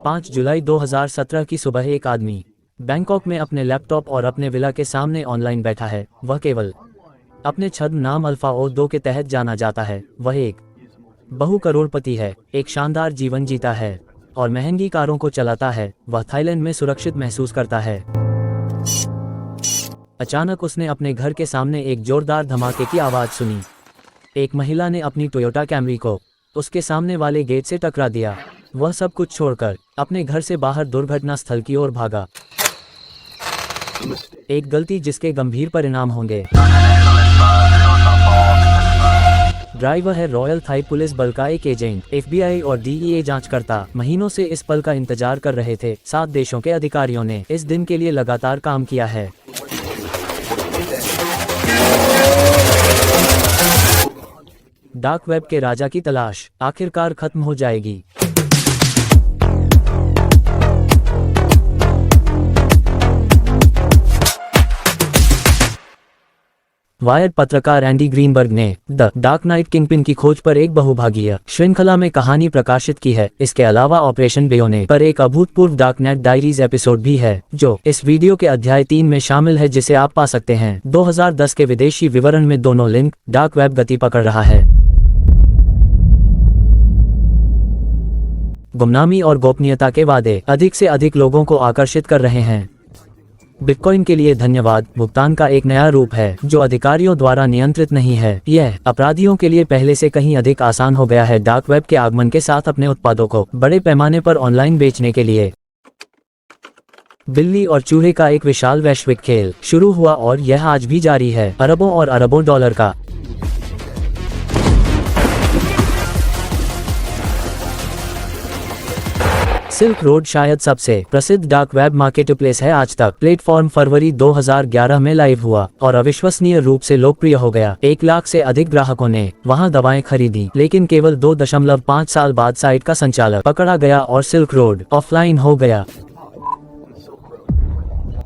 5 जुलाई 2017 की सुबह एक आदमी बैंकॉक में अपने लैपटॉप और अपने विला के सामने ऑनलाइन बैठा है। वह केवल अपने छद्म नाम अल्फा ओ 2 के तहत जाना जाता है। वह एक बहु करोड़पति है, एक शानदार जीवन जीता है और महंगी कारों को चलाता है। वह थाईलैंड में सुरक्षित महसूस करता है। अचानक उसने अपने घर के सामने एक जोरदार धमाके की आवाज़ सुनी। एक महिला ने अपनी टोयोटा कैमरी को उसके सामने वाले गेट से टकरा दिया। वह सब कुछ छोड़कर अपने घर से बाहर दुर्घटना स्थल की ओर भागा। एक गलती जिसके गंभीर परिणाम होंगे। ड्राइवर है रॉयल थाई पुलिस बल का एक एजेंट। FBI और DEA जांचकर्ता महीनों से इस पल का इंतजार कर रहे थे। 7 देशों के अधिकारियों ने इस दिन के लिए लगातार काम किया है। डार्क वेब के राजा की तलाश आखिरकार खत्म हो जाएगी। वायर्ड पत्रकार एंडी ग्रीनबर्ग ने द डार्क नाइट किंगपिन की खोज पर एक बहुभागीय श्रृंखला में कहानी प्रकाशित की है। इसके अलावा ऑपरेशन बेयोनेट पर एक अभूतपूर्व डार्कनेट डायरीज एपिसोड भी है, जो इस वीडियो के अध्याय 3 में शामिल है, जिसे आप पा सकते हैं। 2010 के विदेशी विवरण में दोनों लिंक डार्क वेब गति पकड़ रहा है। गुमनामी और गोपनीयता के वादे अधिक से अधिक लोगों को आकर्षित कर रहे हैं। बिटकॉइन के लिए धन्यवाद भुगतान का एक नया रूप है जो अधिकारियों द्वारा नियंत्रित नहीं है। यह अपराधियों के लिए पहले से कहीं अधिक आसान हो गया है। डार्क वेब के आगमन के साथ अपने उत्पादों को बड़े पैमाने पर ऑनलाइन बेचने के लिए बिल्ली और चूहे का एक विशाल वैश्विक खेल शुरू हुआ और यह आज भी जारी है। अरबों और अरबों डॉलर का सिल्क रोड शायद सबसे प्रसिद्ध डार्क वेब मार्केटप्लेस है आज तक। प्लेटफॉर्म फरवरी 2011 में लाइव हुआ और अविश्वसनीय रूप से लोकप्रिय हो गया। 1 लाख से अधिक ग्राहकों ने वहां दवाएं खरीदी, लेकिन केवल 2.5 साल बाद साइट का संचालक पकड़ा गया और सिल्क रोड ऑफलाइन हो गया।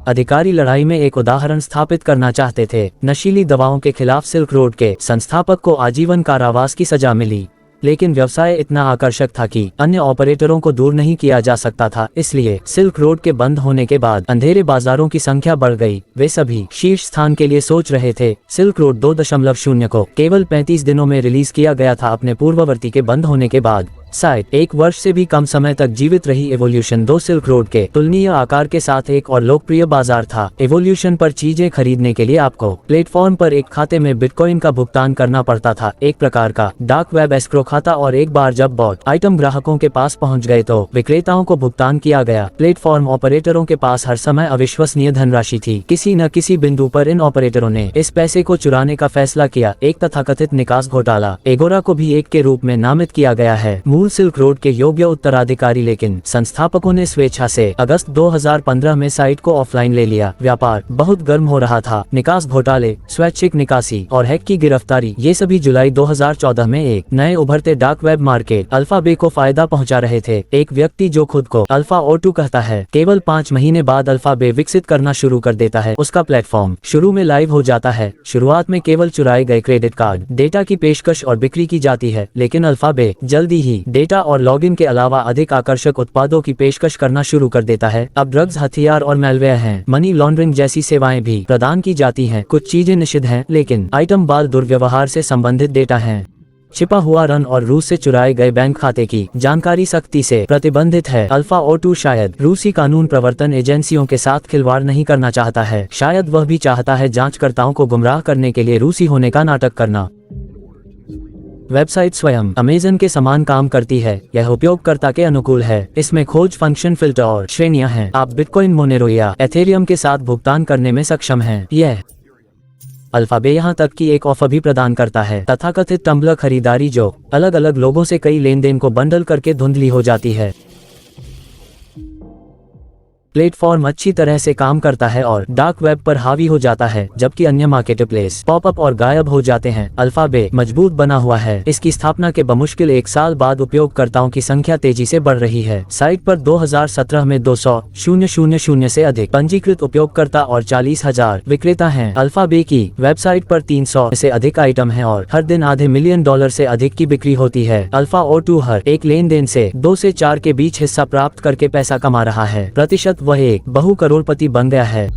अधिकारी लड़ाई में एक उदाहरण स्थापित करना चाहते थे। नशीली दवाओं के खिलाफ सिल्क रोड के संस्थापक को आजीवन कारावास की सजा मिली, लेकिन व्यवसाय इतना आकर्षक था कि अन्य ऑपरेटरों को दूर नहीं किया जा सकता था। इसलिए सिल्क रोड के बंद होने के बाद अंधेरे बाजारों की संख्या बढ़ गई। वे सभी शीर्ष स्थान के लिए सोच रहे थे। सिल्क रोड 2.0 को केवल 35 दिनों में रिलीज किया गया था। अपने पूर्ववर्ती के बंद होने के बाद साइट 1 वर्ष से भी कम समय तक जीवित रही। एवोल्यूशन 2 सिल्क रोड के तुलनीय आकार के साथ एक और लोकप्रिय बाजार था। एवोल्यूशन पर चीजें खरीदने के लिए आपको प्लेटफॉर्म पर एक खाते में बिटकॉइन का भुगतान करना पड़ता था, एक प्रकार का डार्क वेब एस्क्रो खाता। और एक बार जब बॉट आइटम ग्राहकों के पास पहुंच गए तो विक्रेताओं को भुगतान किया गया। प्लेटफॉर्म ऑपरेटरों के पास हर समय अविश्वसनीय धनराशि थी। किसी न किसी बिंदु पर इन ऑपरेटरों ने इस पैसे को चुराने का फैसला किया। एक तथाकथित निकास घोटाला एगोरा को भी एक के रूप में नामित किया गया है। सिल्क रोड के योग्य उत्तराधिकारी, लेकिन संस्थापकों ने स्वेच्छा से अगस्त 2015 में साइट को ऑफलाइन ले लिया। व्यापार बहुत गर्म हो रहा था। निकास घोटाले, स्वैच्छिक निकासी और हैक की गिरफ्तारी, ये सभी जुलाई 2014 में एक नए उभरते डार्क वेब मार्केट अल्फा बे को फायदा पहुंचा रहे थे। एक व्यक्ति जो खुद को अल्फा O2 कहता है, केवल 5 महीने बाद अल्फा बे विकसित करना शुरू कर देता है। उसका प्लेटफॉर्म शुरू में लाइव हो जाता है। शुरुआत में केवल चुराए गए क्रेडिट कार्ड डेटा की पेशकश और बिक्री की जाती है, लेकिन अल्फा बे जल्दी ही डेटा और लॉगिन के अलावा अधिक आकर्षक उत्पादों की पेशकश करना शुरू कर देता है। अब ड्रग्स, हथियार और मैलवेयर हैं। मनी लॉन्ड्रिंग जैसी सेवाएं भी प्रदान की जाती हैं। कुछ चीजें निषिद्ध हैं, लेकिन आइटम बाल दुर्व्यवहार से संबंधित डेटा हैं। छिपा हुआ रन और रूस से चुराए गए बैंक खाते की जानकारी सख्ती से प्रतिबंधित है। अल्फा O2 शायद रूसी कानून प्रवर्तन एजेंसियों के साथ खिलवाड़ नहीं करना चाहता है। शायद वह भी चाहता है जांचकर्ताओं को गुमराह करने के लिए रूसी होने का नाटक करना। वेबसाइट स्वयं अमेज़न के समान काम करती है। यह उपयोगकर्ता के अनुकूल है। इसमें खोज फंक्शन, फिल्टर और श्रेणियां हैं। आप बिटकॉइन, मोनेरो या एथेरियम के साथ भुगतान करने में सक्षम हैं। यह अल्फा बे यहाँ तक कि एक ऑफर भी प्रदान करता है, तथाकथित टम्बलर खरीदारी, जो अलग अलग लोगों से कई लेनदेन को बंडल करके धुंधली हो जाती है। प्लेटफॉर्म अच्छी तरह से काम करता है और डार्क वेब पर हावी हो जाता है, जबकि अन्य मार्केटप्लेस पॉपअप और गायब हो जाते हैं। अल्फाबे मजबूत बना हुआ है। इसकी स्थापना के बमुश्किल 1 साल बाद उपयोगकर्ताओं की संख्या तेजी से बढ़ रही है। साइट पर 2017 में 200,000 से अधिक पंजीकृत उपयोगकर्ता और 40,000 विक्रेता हैं। अल्फाबे की वेबसाइट पर 300 से अधिक आइटम हैं और हर दिन $500 मिलियन से अधिक की बिक्री होती है। अल्फा O2 हर एक लेनदेन से 2 से 4 के बीच हिस्सा प्राप्त करके पैसा कमा रहा है। प्रतिशत वह एक बहु करोड़पति बन गया है।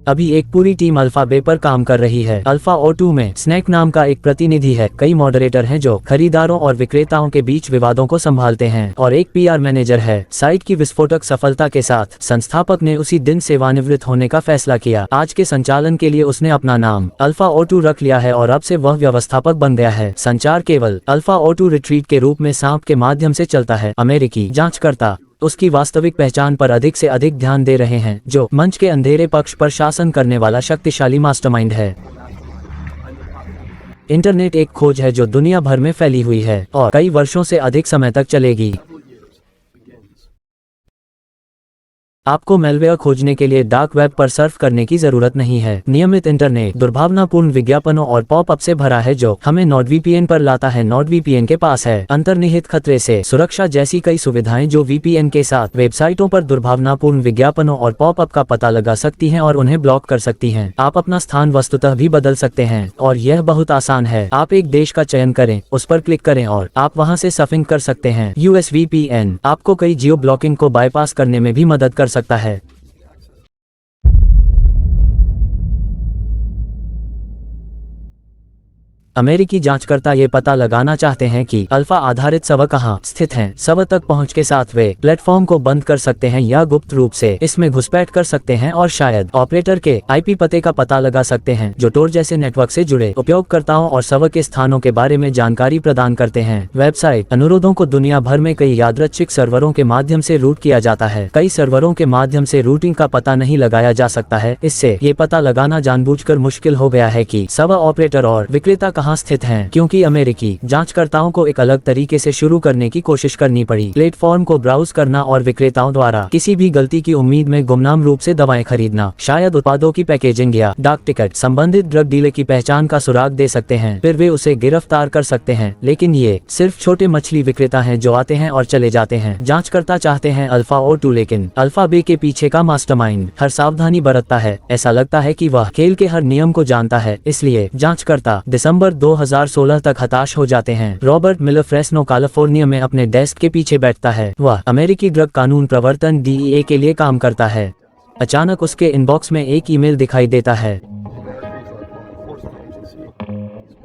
अभी एक पूरी टीम अल्फाबे पर काम कर रही है। अल्फा O2 में स्नैक नाम का एक प्रतिनिधि है, कई मॉडरेटर हैं जो खरीदारों और विक्रेताओं के बीच विवादों को संभालते हैं, और एक PR मैनेजर है। साइट की विस्फोटक सफलता के साथ संस्थापक ने उसी दिन सेवानिवृत्त होने का फैसला किया। आज के संचालन के लिए उसने अपना नाम अल्फा O2 रख लिया है और अब से वह व्यवस्थापक बन गया है। संचार केवल अल्फा O2 रिट्रीट के रूप में सांप के माध्यम से चलता है। अमेरिकी जांचकर्ता उसकी वास्तविक पहचान पर अधिक से अधिक ध्यान दे रहे हैं, जो मंच के अंधेरे पक्ष पर शासन करने वाला शक्तिशाली मास्टरमाइंड है। इंटरनेट एक खोज है जो दुनिया भर में फैली हुई है और कई वर्षों से अधिक समय तक चलेगी। आपको मैलवेयर खोजने के लिए डार्क वेब पर सर्फ करने की जरूरत नहीं है। नियमित इंटरनेट दुर्भावनापूर्ण विज्ञापनों और पॉपअप से भरा है जो हमें NordVPN पर लाता है। NordVPN के पास है अंतर्निहित खतरे से सुरक्षा जैसी कई सुविधाएं जो VPN के साथ वेबसाइटों पर दुर्भावनापूर्ण विज्ञापनों और पॉपअप का पता लगा सकती हैं और उन्हें ब्लॉक कर सकती हैं। आप अपना स्थान वस्तुतः भी बदल सकते हैं और यह बहुत आसान है। आप एक देश का चयन करें, उस पर क्लिक करें और आप वहां से सर्फिंग कर सकते हैं। US VPN आपको कई जियो ब्लॉकिंग को बाईपास करने में भी मदद कर सकता है। अमेरिकी जांचकर्ता ये पता लगाना चाहते हैं कि अल्फा आधारित सर्वर कहां स्थित हैं। सर्वर तक पहुंच के साथ वे प्लेटफॉर्म को बंद कर सकते हैं या गुप्त रूप से इसमें घुसपैठ कर सकते हैं और शायद ऑपरेटर के IP पते का पता लगा सकते हैं, जो टोर जैसे नेटवर्क से जुड़े उपयोगकर्ताओं और सर्वर के स्थानों के बारे में जानकारी प्रदान करते हैं। वेबसाइट अनुरोधों को दुनिया भर में कई यादृच्छिक सर्वरों के माध्यम से रूट किया जाता है। कई सर्वरों के माध्यम से रूटिंग का पता नहीं लगाया जा सकता है। इससे ये पता लगाना जानबूझकर मुश्किल हो गया है कि सर्वर ऑपरेटर और विक्रेता कहां स्थित हैं, क्योंकि अमेरिकी जांचकर्ताओं को एक अलग तरीके से शुरू करने की कोशिश करनी पड़ी। प्लेटफॉर्म को ब्राउज करना और विक्रेताओं द्वारा किसी भी गलती की उम्मीद में गुमनाम रूप से दवाएं खरीदना, शायद उत्पादों की पैकेजिंग या डाक टिकट संबंधित ड्रग डीलर की पहचान का सुराग दे सकते हैं। फिर वे उसे गिरफ्तार कर सकते हैं। लेकिन ये सिर्फ छोटे मछली विक्रेता हैं जो आते हैं और चले जाते हैं। जांचकर्ता चाहते हैं अल्फा O2, लेकिन अल्फाबे के पीछे का मास्टरमाइंड हर सावधानी बरतता है। ऐसा लगता है कि वह खेल के हर नियम को जानता है। इसलिए जांचकर्ता दिसंबर 2016 तक हताश हो जाते हैं। रॉबर्ट मिलर फ्रेस्नो कैलिफोर्निया में अपने डेस्क के पीछे बैठता है। वह अमेरिकी ड्रग कानून प्रवर्तन DEA के लिए काम करता है। अचानक उसके इनबॉक्स में एक ईमेल दिखाई देता है।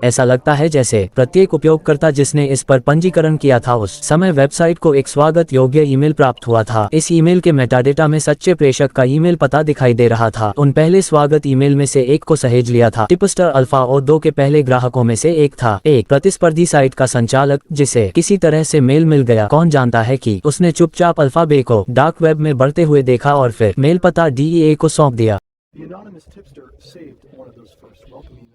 ऐसा लगता है जैसे प्रत्येक उपयोगकर्ता जिसने इस पर पंजीकरण किया था उस समय वेबसाइट को एक स्वागत योग्य ईमेल प्राप्त हुआ था। इस ईमेल के मेटाडेटा में सच्चे प्रेषक का ईमेल पता दिखाई दे रहा था। उन पहले स्वागत ईमेल में से एक को सहेज लिया था। टिपस्टर अल्फा O2 के पहले ग्राहकों में से एक था, एक प्रतिस्पर्धी साइट का संचालक जिसे किसी तरह से मेल मिल गया। कौन जानता है कि उसने चुपचाप अल्फाबे को डार्क वेब में बढ़ते हुए देखा और फिर मेल पता DEA को सौंप दिया।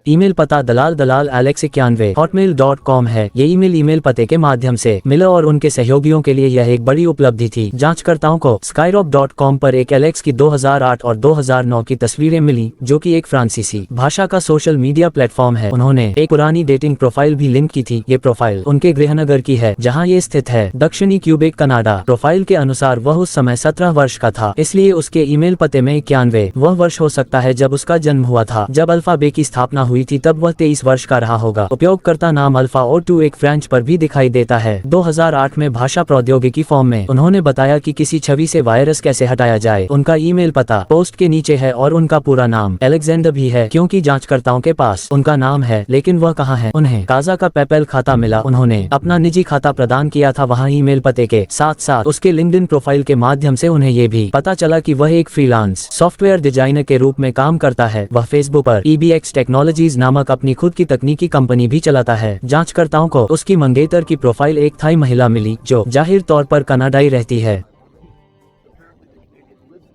ईमेल पता दलाल Alex91@hotmail.com है। ये ईमेल पते के माध्यम से मिलर और उनके सहयोगियों के लिए यह एक बड़ी उपलब्धि थी। जांचकर्ताओं को Skyrock.com पर एक एलेक्स की 2008 और 2009 की तस्वीरें मिली, जो कि एक फ्रांसीसी भाषा का सोशल मीडिया प्लेटफॉर्म है। उन्होंने एक पुरानी डेटिंग प्रोफाइल भी लिंक की थी। ये प्रोफाइल उनके गृहनगर की है जहाँ ये स्थित है, दक्षिणी क्यूबेक कनाडा। प्रोफाइल के अनुसार वह उस समय 17 वर्ष का था, इसलिए उसके ईमेल पते में 91 वह वर्ष हो सकता है जब उसका जन्म हुआ था। जब अल्फाबे की स्थापना हुई थी तब वह 23 वर्ष का रहा होगा। उपयोगकर्ता नाम अल्फा O2 एक फ्रेंच पर भी दिखाई देता है। 2008 में भाषा प्रौद्योगिकी फॉर्म में उन्होंने बताया कि किसी छवि से वायरस कैसे हटाया जाए। उनका ईमेल पता पोस्ट के नीचे है और उनका पूरा नाम अलेक्जेंडर भी है, क्योंकि जांचकर्ताओं के पास उनका नाम है लेकिन वह कहाँ है। उन्हें काजा का पेपैल खाता मिला। उन्होंने अपना निजी खाता प्रदान किया था वहाँ ईमेल पते के साथ साथ उसके लिंक्डइन प्रोफाइल के माध्यम से उन्हें ये भी पता चला कि वह एक फ्रीलांस सॉफ्टवेयर डिजाइनर के रूप में काम करता है। वह फेसबुक पर EBX टेक्नोलॉजीज नामक अपनी खुद की तकनीकी कंपनी भी चलाता है। जांचकर्ताओं को उसकी मंगेतर की प्रोफाइल एक थाई महिला मिली जो जाहिर तौर पर कनाडाई रहती है।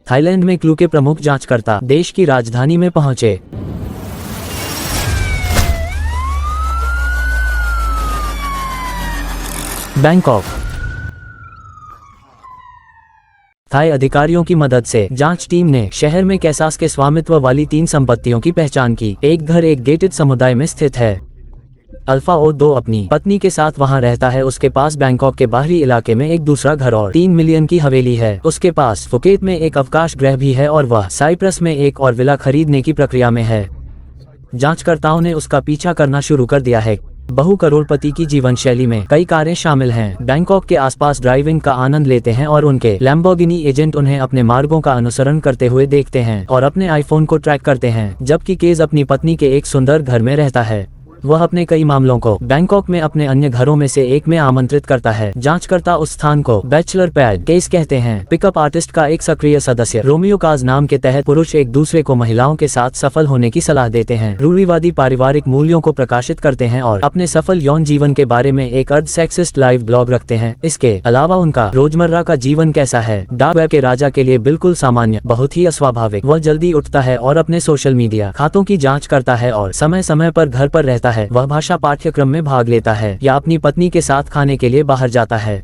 थाईलैंड में क्लू के प्रमुख जांचकर्ता देश की राजधानी में पहुंचे। बैंकॉक। थाई अधिकारियों की मदद से जांच टीम ने शहर में कैसास के स्वामित्व वाली 3 संपत्तियों की पहचान की। एक घर एक गेटेड समुदाय में स्थित है। अल्फा ओ 2 अपनी पत्नी के साथ वहां रहता है। उसके पास बैंकॉक के बाहरी इलाके में एक दूसरा घर और 3 मिलियन की हवेली है। उसके पास फुकेट में एक अवकाश गृह भी है और वह साइप्रस में एक और विला खरीदने की प्रक्रिया में है। जांचकर्ताओं ने उसका पीछा करना शुरू कर दिया है। बहु करोड़पति की जीवन शैली में कई कारें शामिल हैं। बैंकॉक के आसपास ड्राइविंग का आनंद लेते हैं और उनके लैम्बोर्गिनी एजेंट उन्हें अपने मार्गों का अनुसरण करते हुए देखते हैं और अपने आईफोन को ट्रैक करते हैं। जबकि केज अपनी पत्नी के एक सुंदर घर में रहता है। वह अपने कई मामलों को बैंकॉक में अपने अन्य घरों में से एक में आमंत्रित करता है। जांचकर्ता उस स्थान को बैचलर पैड केस कहते हैं। पिकअप आर्टिस्ट का एक सक्रिय सदस्य रोमियो काज नाम के तहत पुरुष एक दूसरे को महिलाओं के साथ सफल होने की सलाह देते हैं। रूढ़िवादी पारिवारिक मूल्यों को प्रकाशित करते हैं और अपने सफल यौन जीवन के बारे में एक अर्ध सेक्सिस्ट लाइव ब्लॉग रखते हैं। इसके अलावा उनका रोजमर्रा का जीवन कैसा है, डार्क वेब के राजा के लिए बिल्कुल सामान्य, बहुत ही अस्वाभाविक। वह जल्दी उठता है और अपने सोशल मीडिया खातों की जाँच करता है और समय समय पर घर पर रहता है। वह भाषा पाठ्यक्रम में भाग लेता है या अपनी पत्नी के साथ खाने के लिए बाहर जाता है।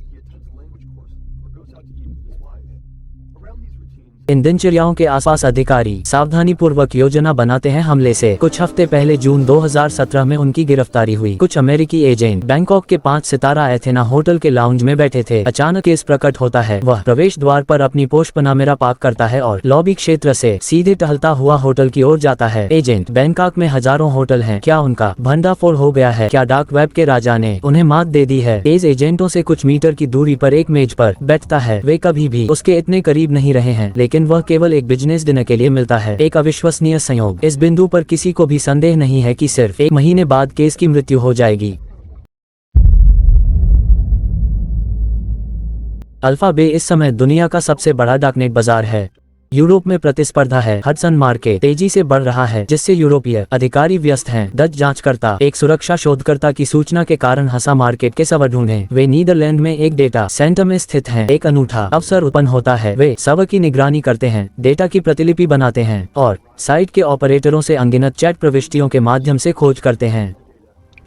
इन दिनचर्याओं के आसपास अधिकारी सावधानी पूर्वक योजना बनाते हैं हमले से। कुछ हफ्ते पहले जून 2017 में उनकी गिरफ्तारी हुई। कुछ अमेरिकी एजेंट बैंकॉक के 5 सितारा एथेना होटल के लाउंज में बैठे थे। अचानक केस प्रकट होता है। वह प्रवेश द्वार पर अपनी पोश पनामेरा पार्क करता है और लॉबी क्षेत्र से सीधे टहलता हुआ होटल की ओर जाता है। एजेंट बैंकॉक में हजारों होटल हैं। क्या उनका भंडाफोड़ हो गया है? क्या डार्क वेब के राजा ने उन्हें मात दे दी है? केज एजेंटों से कुछ मीटर की दूरी पर एक मेज पर बैठता है। वे कभी भी उसके इतने करीब नहीं रहे हैं, लेकिन वह केवल एक बिजनेस डिनर के लिए मिलता है। एक अविश्वसनीय संयोग। इस बिंदु पर किसी को भी संदेह नहीं है कि सिर्फ 1 महीने बाद केस की मृत्यु हो जाएगी। अल्फा बे इस समय दुनिया का सबसे बड़ा डार्कनेट बाजार है। यूरोप में प्रतिस्पर्धा है। हडसन मार्केट तेजी से बढ़ रहा है, जिससे यूरोपीय अधिकारी व्यस्त हैं। डच जांचकर्ता एक सुरक्षा शोधकर्ता की सूचना के कारण हसा मार्केट के सवर ढूंढें। वे नीदरलैंड में एक डेटा सेंटर में स्थित हैं। एक अनूठा अवसर उत्पन्न होता है। वे सवर की निगरानी करते हैं, डेटा की प्रतिलिपि बनाते हैं और साइट के ऑपरेटरों से अनगिनत चैट प्रविष्टियों के माध्यम से खोज करते हैं।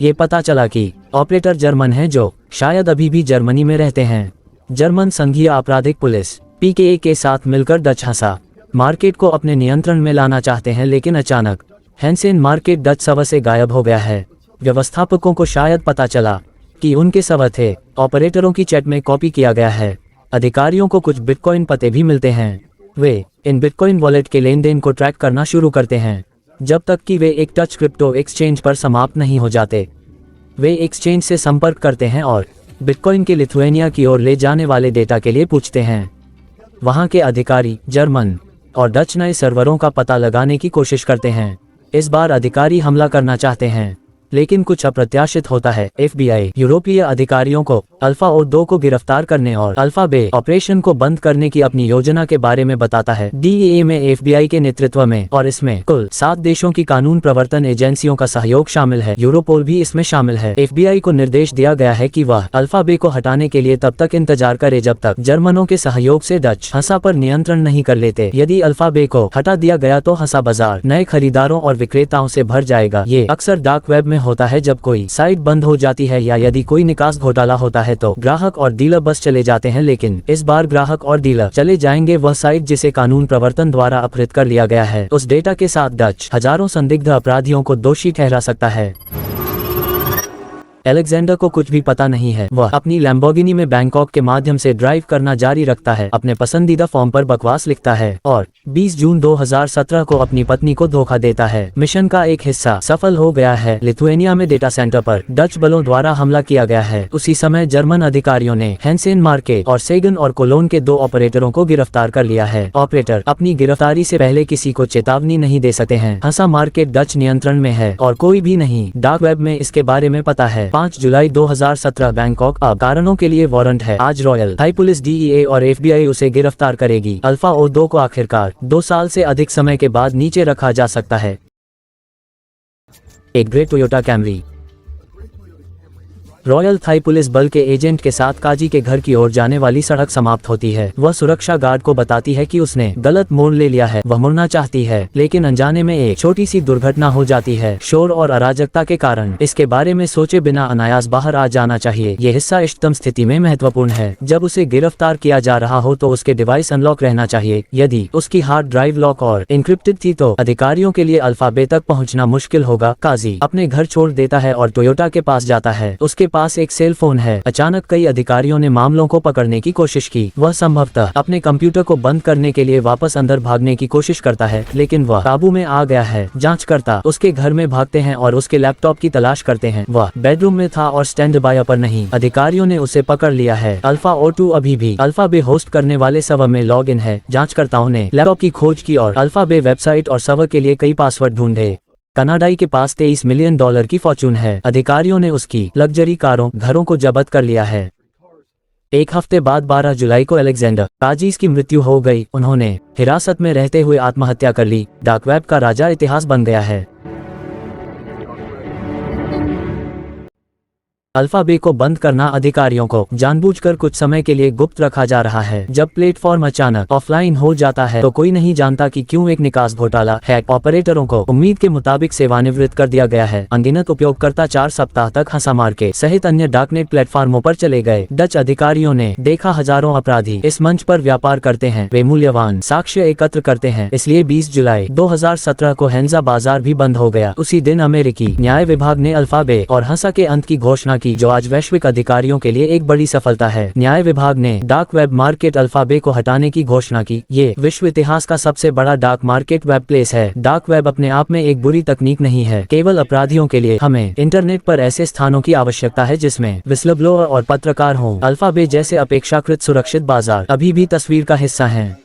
ये पता चला कि ऑपरेटर जर्मन है, जो शायद अभी भी जर्मनी में रहते हैं। जर्मन संघीय आपराधिक पुलिस PKA के साथ मिलकर डच हसा मार्केट को अपने नियंत्रण में लाना चाहते हैं, लेकिन अचानक हेंसेन मार्केट डच सवर से गायब हो गया है। व्यवस्थापकों को शायद पता चला कि उनके सवर थे ऑपरेटरों की चैट में कॉपी किया गया है। अधिकारियों को कुछ बिटकॉइन पते भी मिलते हैं। वे इन बिटकॉइन वॉलेट के लेन देन को ट्रैक करना शुरू करते हैं, जब तक कि वे एक टच क्रिप्टो एक्सचेंज पर समाप्त नहीं हो जाते। वे एक्सचेंज से संपर्क करते हैं और बिटकॉइन के लिथुएनिया की ओर ले जाने वाले डेटा के लिए पूछते हैं। वहां के अधिकारी जर्मन और डच नए सर्वरों का पता लगाने की कोशिश करते हैं। इस बार अधिकारी हमला करना चाहते हैं, लेकिन कुछ अप्रत्याशित होता है। FBI यूरोपीय अधिकारियों को अल्फा ओ 2 को गिरफ्तार करने और अल्फा बे ऑपरेशन को बंद करने की अपनी योजना के बारे में बताता है। DEA में FBI के नेतृत्व में और इसमें कुल 7 देशों की कानून प्रवर्तन एजेंसियों का सहयोग शामिल है। यूरोपोल भी इसमें शामिल है। FBI को निर्देश दिया गया है कि वह अल्फा बे को हटाने के लिए तब तक इंतजार करे जब तक जर्मनों के सहयोग से डच हंसा पर नियंत्रण नहीं कर लेते। यदि अल्फा बे को हटा दिया गया तो हंसा बाजार नए खरीदारों और विक्रेताओं से भर जाएगा। ये अक्सर डार्क वेब में होता है जब कोई साइट बंद हो जाती है या यदि कोई निकास घोटाला होता है तो ग्राहक और डीलर बस चले जाते हैं, लेकिन इस बार ग्राहक और डीलर चले जाएंगे। वह साइट जिसे कानून प्रवर्तन द्वारा अपहृत कर लिया गया है, उस डेटा के साथ डच हजारों संदिग्ध अपराधियों को दोषी ठहरा सकता है। अलेक्जेंडर को कुछ भी पता नहीं है। वह अपनी लैम्बोर्गिनी में बैंकॉक के माध्यम से ड्राइव करना जारी रखता है, अपने पसंदीदा फॉर्म पर बकवास लिखता है और 20 जून 2017 को अपनी पत्नी को धोखा देता है। मिशन का एक हिस्सा सफल हो गया है। लिथुएनिया में डेटा सेंटर पर डच बलों द्वारा हमला किया गया है। उसी समय जर्मन अधिकारियों ने हेंसेन मार्केट और सेगन और कोलोन के 2 ऑपरेटरों को गिरफ्तार कर लिया है। ऑपरेटर अपनी गिरफ्तारी से पहले किसी को चेतावनी नहीं दे सकते हैं। हंसा मार्केट डच नियंत्रण में है और कोई भी नहीं डार्क वेब में इसके बारे में पता है। 5 जुलाई 2017 बैंकॉक अब कारणों के लिए वारंट है। आज रॉयल थाई पुलिस DEA और FBI उसे गिरफ्तार करेगी। अल्फा ओ 2 को आखिरकार 2 साल से अधिक समय के बाद नीचे रखा जा सकता है। एक grey Toyota Camry. Royal Thai police बल के एजेंट के साथ काजी के घर की ओर जाने वाली सड़क समाप्त होती है। वह सुरक्षा गार्ड को बताती है कि उसने गलत मोड़ ले लिया है। वह मुड़ना चाहती है, लेकिन अनजाने में एक छोटी सी दुर्घटना हो जाती है, शोर और अराजकता के कारण। इसके बारे में सोचे बिना अनायास बाहर आ जाना चाहिए। ये हिस्सा इष्टतम स्थिति में महत्वपूर्ण है। जब उसे गिरफ्तार किया जा रहा हो तो उसके डिवाइस अनलॉक रहना चाहिए। यदि उसकी हार्ड ड्राइव लॉक और इंक्रिप्टेड थी तो अधिकारियों के लिए अल्फा बे तक पहुंचना मुश्किल होगा। काजी अपने घर छोड़ देता है और टोयोटा के पास जाता है। उसके पास एक सेल फोन है। अचानक कई अधिकारियों ने मामलों को पकड़ने की कोशिश की। वह संभवतः अपने कंप्यूटर को बंद करने के लिए वापस अंदर भागने की कोशिश करता है, लेकिन वह काबू में आ गया है। जांचकर्ता उसके घर में भागते हैं और उसके लैपटॉप की तलाश करते हैं। वह बेडरूम में था और स्टैंड बाय पर नहीं। अधिकारियों ने उसे पकड़ लिया है। अल्फा O2 अभी भी अल्फा बे होस्ट करने वाले सर्वर में लॉग इन है। जांचकर्ताओं ने लैपटॉप की खोज की और अल्फा बे वेबसाइट और सर्वर के लिए कई पासवर्ड ढूंढे। कनाडाई के पास $23 मिलियन की फॉर्चून है। अधिकारियों ने उसकी लग्जरी कारों, घरों को जब्त कर लिया है। एक हफ्ते बाद 12 जुलाई को अलेक्जेंडर काजीज की मृत्यु हो गई। उन्होंने हिरासत में रहते हुए आत्महत्या कर ली। डार्क वेब का राजा इतिहास बन गया है। अल्फा बे को बंद करना अधिकारियों को जानबूझकर कुछ समय के लिए गुप्त रखा जा रहा है। जब प्लेटफॉर्म अचानक ऑफलाइन हो जाता है तो कोई नहीं जानता कि क्यों। एक निकास घोटाला हैक ऑपरेटरों को उम्मीद के मुताबिक सेवानिवृत्त कर दिया गया है। अनगिनत उपयोगकर्ता 4 सप्ताह तक हंसामार के सहित अन्य डार्कनेट प्लेटफॉर्मों पर चले गए। डच अधिकारियों ने देखा हजारों अपराधी इस मंच पर व्यापार करते हैं। वे मूल्यवान साक्ष्य एकत्र करते हैं। इसलिए 20 जुलाई 2017 को हैंजा बाजार भी बंद हो गया। उसी दिन अमेरिकी न्याय विभाग ने अल्फा बे और हंसा के अंत की घोषणा की, जो आज वैश्विक अधिकारियों के लिए एक बड़ी सफलता है। न्याय विभाग ने डार्क वेब मार्केट अल्फा बे को हटाने की घोषणा की। ये विश्व इतिहास का सबसे बड़ा डार्क मार्केट वेब प्लेस है। डार्क वेब अपने आप में एक बुरी तकनीक नहीं है, केवल अपराधियों के लिए। हमें इंटरनेट पर ऐसे स्थानों की आवश्यकता है जिसमें विस्लब्लोअर और पत्रकार हों। अल्फा बे जैसे अपेक्षाकृत सुरक्षित बाजार अभी भी तस्वीर का हिस्सा हैं।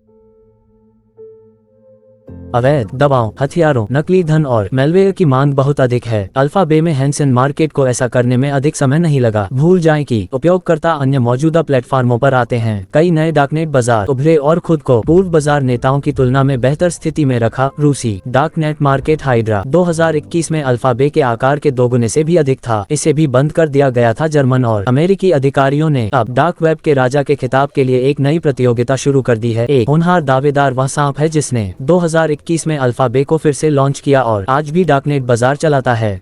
अवैध दवाओं, हथियारों, नकली धन और मेलवेयर की मांग बहुत अधिक है। अल्फा बे में हैंसन मार्केट को ऐसा करने में अधिक समय नहीं लगा। भूल जाएं कि उपयोगकर्ता अन्य मौजूदा प्लेटफॉर्मों पर आते हैं। कई नए डार्कनेट बाजार उभरे और खुद को पूर्व बाजार नेताओं की तुलना में बेहतर स्थिति में रखा। रूसी डार्कनेट मार्केट हाइड्रा 2021 में अल्फा बे के आकार के 2 गुने से भी अधिक था। इसे भी बंद कर दिया गया था। जर्मन और अमेरिकी अधिकारियों ने अब डार्क वेब के राजा के खिताब के लिए एक नई प्रतियोगिता शुरू कर दी है। एक होनहार दावेदार वह सांप है जिसने 2021 में अल्फा बे को फिर से लॉन्च किया और आज भी डार्कनेट बाजार चलाता है।